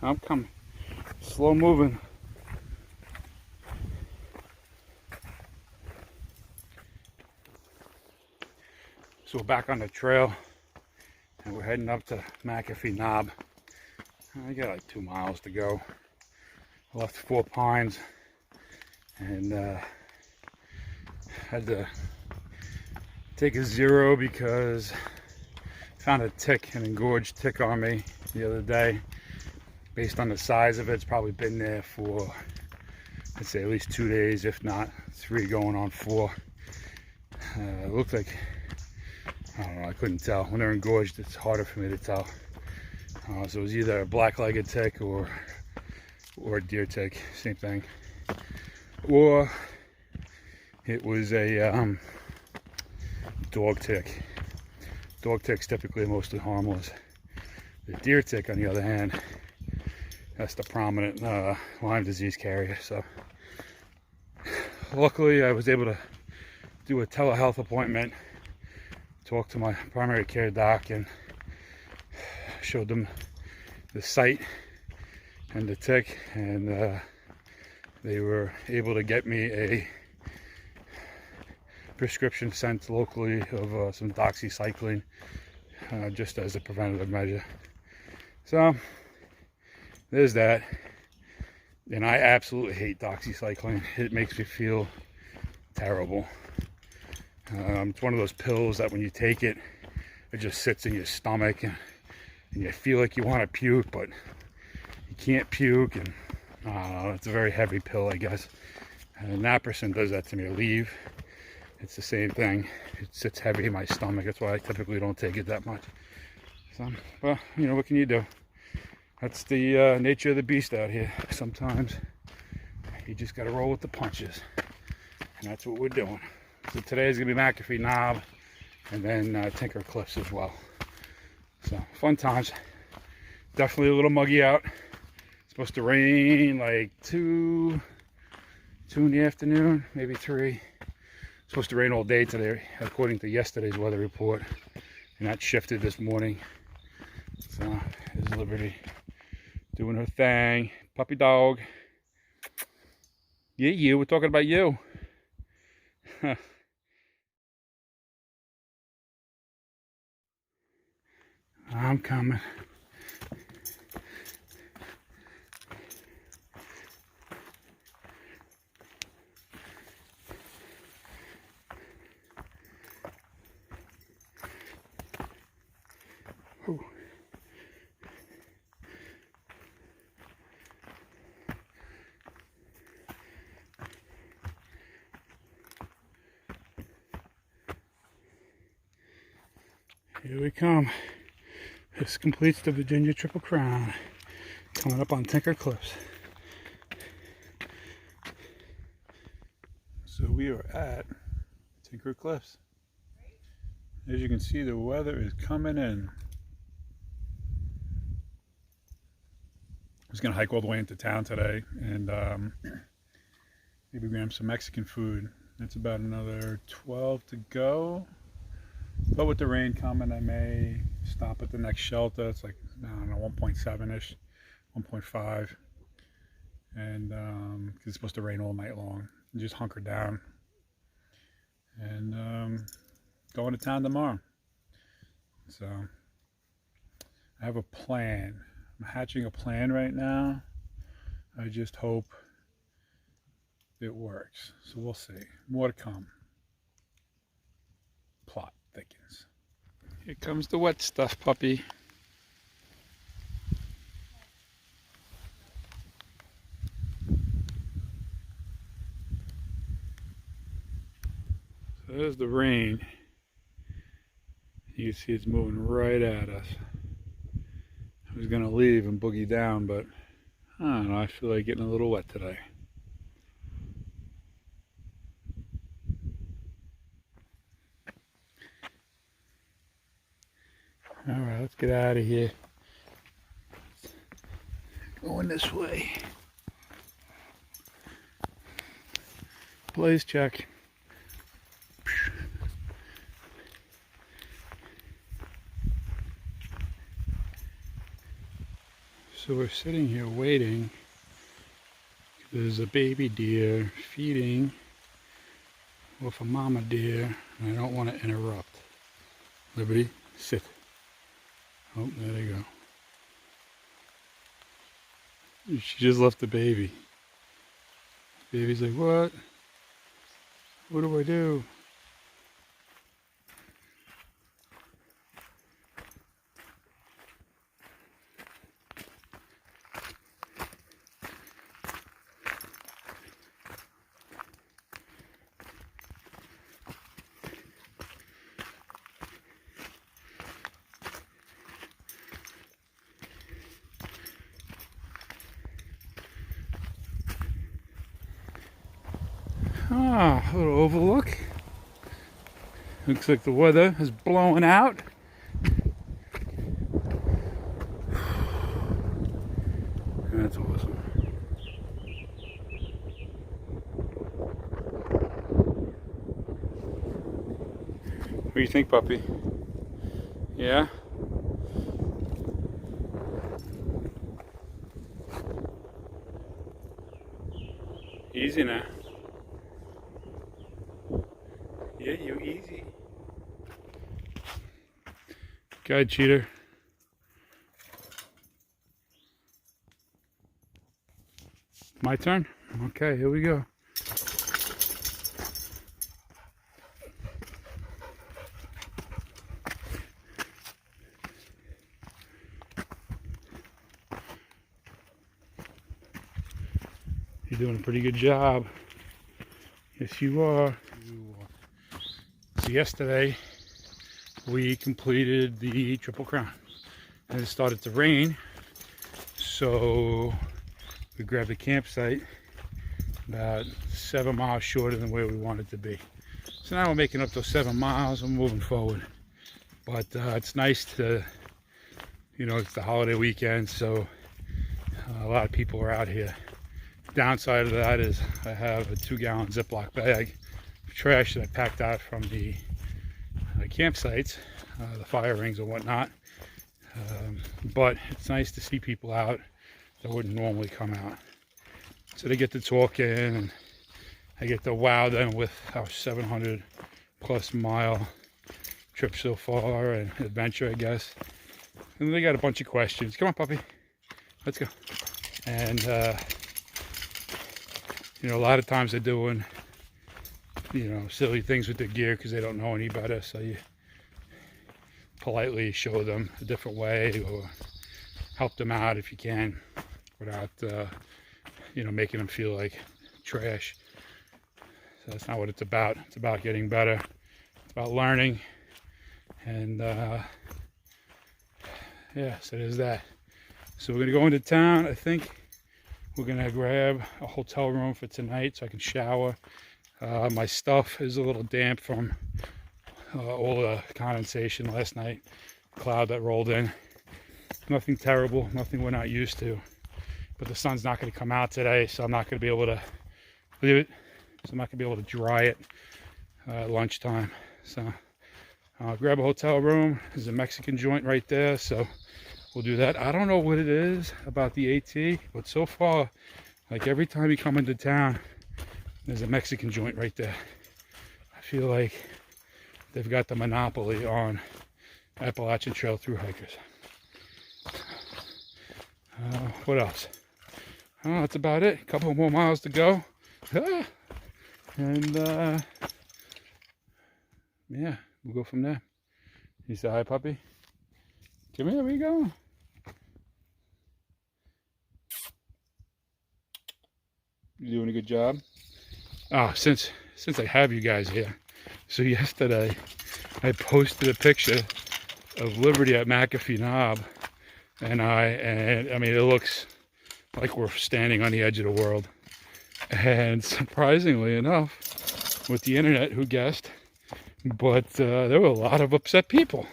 I'm coming. Slow moving. So we're back on the trail and we're heading up to McAfee Knob. I got like 2 miles to go. I left 4 Pines and had to take a 0 because I found a tick, an engorged tick on me the other day. Based on the size of it, it's probably been there for, I'd say, at least 2 days, if not 3 going on 4. It looked like, I don't know, I couldn't tell. When they're engorged, it's harder for me to tell. So it was either a black-legged tick or a deer tick, same thing. Or it was a dog tick. Dog ticks typically mostly harmless. The deer tick, on the other hand, that's the prominent Lyme disease carrier. So luckily I was able to do a telehealth appointment, talk to my primary care doc, and showed them the site and the tick, and they were able to get me a prescription sent locally of some doxycycline, just as a preventative measure. So there's that. And I absolutely hate doxycycline. It makes me feel terrible. It's one of those pills that when you take it, it just sits in your stomach and you feel like you want to puke, but you can't puke. And I don't know, it's a very heavy pill, I guess. And naproxen does that to me. Aleve, it's the same thing. It sits heavy in my stomach. That's why I typically don't take it that much. So, well, you know, what can you do? That's the nature of the beast out here. Sometimes you just got to roll with the punches, and that's what we're doing. So today is going to be McAfee Knob, and then Tinker Cliffs as well. So fun times. Definitely a little muggy out. It's supposed to rain like 2 in the afternoon, maybe 3. It's supposed to rain all day today, according to yesterday's weather report, and that shifted this morning. So there's Liberty doing her thing. Puppy dog. Yeah, you. We're talking about you. I'm coming. Ooh. Here we come. This completes the Virginia Triple Crown. Coming up on Tinker Cliffs. So we are at Tinker Cliffs. As you can see, the weather is coming in. I was going to hike all the way into town today and maybe grab some Mexican food. It's about another 12 to go. But with the rain coming, I may stop at the next shelter. It's like, I don't know, 1.7-ish, 1.5. And cause it's supposed to rain all night long. And just hunker down. And go into town tomorrow. So I have a plan. I'm hatching a plan right now. I just hope it works. So we'll see. More to come. Plot thickens. Here comes the wet stuff, puppy. So there's the rain. You can see it's moving right at us. I was gonna leave and boogie down, but I don't know, I feel like getting a little wet today. Alright, let's get out of here. Going this way. Blaze check. So we're sitting here waiting. There's a baby deer feeding with a mama deer, and I don't want to interrupt. Liberty, sit. Oh, there they go. She just left the baby. Baby's like, what? What do I do? Ah, a little overlook. Looks like the weather is blowing out. That's awesome. What do you think, puppy? Yeah? Easy now. Yeah, you easy. Good, cheater. My turn? Okay, here we go. You're doing a pretty good job. Yes, you are. So yesterday, we completed the Triple Crown. And it started to rain, so we grabbed a campsite about 7 miles shorter than where we wanted to be. So now we're making up those 7 miles and moving forward. But it's nice to, you know, it's the holiday weekend, so a lot of people are out here. Downside of that is I have a 2-gallon Ziploc bag of trash that I packed out from the campsites, the fire rings and whatnot. But it's nice to see people out that wouldn't normally come out. So they get to talking, and I get to wow them with our 700 plus mile trip so far, and adventure, I guess. And they got a bunch of questions. Come on, puppy, let's go. And you know, a lot of times they're doing, you know, silly things with their gear because they don't know any better. So you politely show them a different way, or help them out if you can, without you know, making them feel like trash. So that's not what it's about. It's about getting better. It's about learning. And yeah, so there's that. So we're gonna go into town. I think we're gonna grab a hotel room for tonight so I can shower. My stuff is a little damp from all the condensation last night, cloud that rolled in. Nothing terrible, nothing we're not used to. But the sun's not going to come out today, so I'm not going to be able to leave it. So I'm not going to be able to dry it at lunchtime. So I'll grab a hotel room. There's a Mexican joint right there, so we'll do that. I don't know what it is about the AT, but so far, like every time you come into town, there's a Mexican joint right there. I feel like they've got the monopoly on Appalachian Trail Thru-Hikers. What else? Oh, that's about it. A couple more miles to go. And yeah, we'll go from there. You say hi, puppy? Come here, where you going? You doing a good job? Oh, since I have you guys here. So yesterday, I posted a picture of Liberty at McAfee Knob. And I mean, it looks like we're standing on the edge of the world. And surprisingly enough, with the internet, who guessed? But there were a lot of upset people.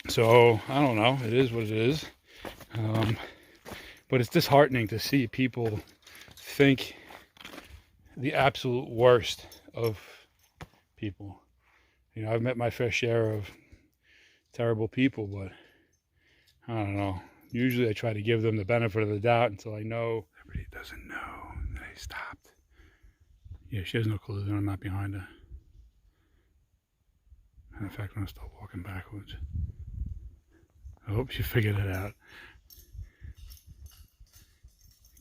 So, I don't know. It is what it is. But it's disheartening to see people think the absolute worst of people. You know, I've met my fair share of terrible people, but I don't know. Usually I try to give them the benefit of the doubt until I know. Everybody doesn't know. They stopped. Yeah, she has no clue that I'm not behind her. And in fact, I'm going to start walking backwards. I hope she figured it out.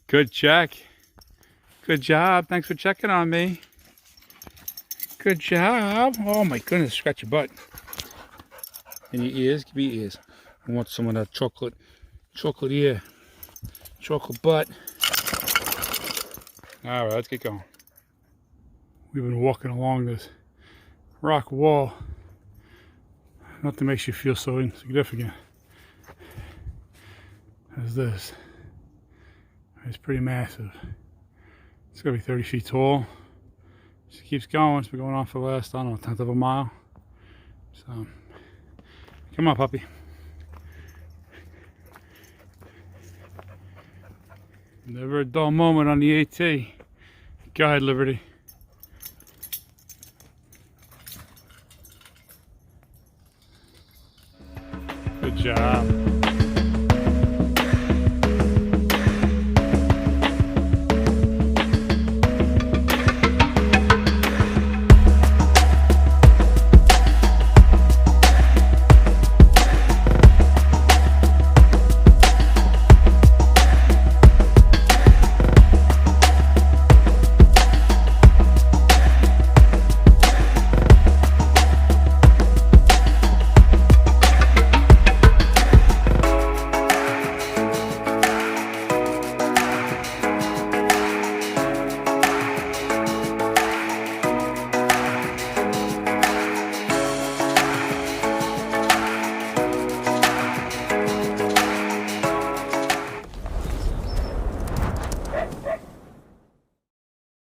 Good check. Good job. Thanks for checking on me. Good job. Oh my goodness, scratch your butt. And your ears, give me your ears. I want some of that chocolate ear, chocolate butt. All right, let's get going. We've been walking along this rock wall. Nothing makes you feel so insignificant as this. It's pretty massive. It's gonna be 30 feet tall. She keeps going. It's been going on for the last, I don't know, 1/10 of a mile. So, come on, puppy. Never a dull moment on the AT. Go ahead, Liberty. Good job.